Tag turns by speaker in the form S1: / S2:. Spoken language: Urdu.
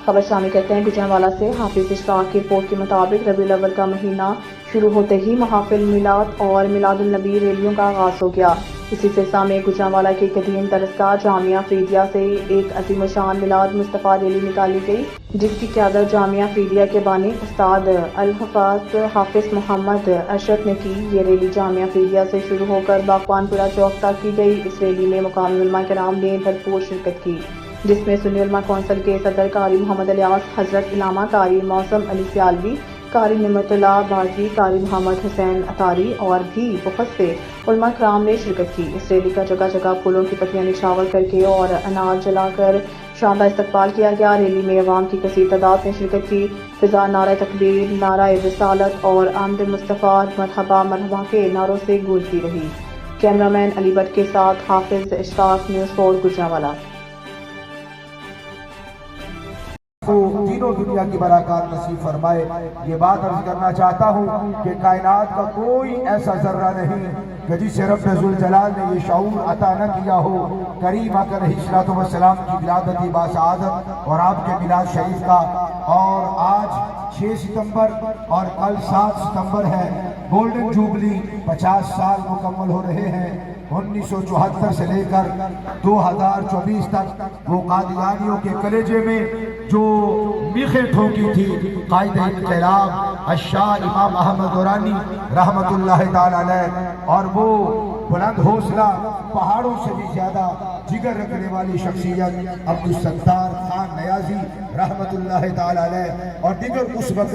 S1: خبر شامی کہتے ہیں گجرانوالہ سے حافظ اشفاق کی رپورٹ کے مطابق ربیع الاول کا مہینہ شروع ہوتے ہی محافل میلاد اور میلاد النبی ریلیوں کا آغاز ہو گیا۔ اسی سلسلہ میں گجرانوالہ کی قدیم درسگاہ جامعہ فریدیہ سے ایک عظیم الشان میلاد مصطفیٰ ریلی نکالی گئی، جس کی قیادت جامعہ فریدیہ کے بانی استاد الحفاظ حافظ محمد ارشد نے کی۔ یہ ریلی جامعہ فریدیہ سے شروع ہو کر باغبان پورہ چوک تک کی گئی۔ اس ریلی میں مقامی علماء کرام نے بھرپور شرکت کی، جس میں سنی علماء کونسل کے صدر قاری محمد الیاس حضرت علامہ قاری موسم علی سیالوی، قاری نعمت اللہ بازی، قاری محمد حسین اطاری اور بھی بہت سے علماء کرام نے شرکت کی۔ اس ریلی کا جگہ جگہ پھولوں کی پتیاں نچھاور کر کے اور انار جلا کر شاندار استقبال کیا گیا۔ ریلی میں عوام کی کثیر تعداد نے شرکت کی۔ فضا نعرہ تکبیر، نعرہ رسالت اور آمد مصطفیٰ مرحبا مرحبا کے نعروں سے گونجتی رہی۔ کیمرامین علی بٹ کے ساتھ حافظ اشفاق، نیوز 4 گجرانوالہ۔
S2: تینوں دنیا کی برکات نصیب فرمائے۔ یہ بات عرض کرنا چاہتا ہوں کہ کائنات کا کوئی ایسا ذرہ نہیں کہ جسے رب ذوالجلال نے یہ شعور عطا نہ کیا ہو۔ کریم آقا علیہ الصلوۃ والسلام کی ولادت باسعادت اور آپ کے میلاد شریف کا، اور آج 6 ستمبر اور کل 7 ستمبر ہے، گولڈن جوبلی 50 سال مکمل ہو رہے ہیں۔ 1974 سے لے کر 2024 تک وہ قادیانیوں کے کلیجے میں جو میخیں ٹھونکی تھی قائد انقلاب الشاہ امام احمد دورانی رحمت اللہ تعالی علیہ، اور وہ بلند حوصلہ پہاڑوں سے بھی زیادہ جگر رکھنے والی شخصیت عبدالستار خان نیازی رحمت اللہ تعالی علیہ، اور دیگر اس وقت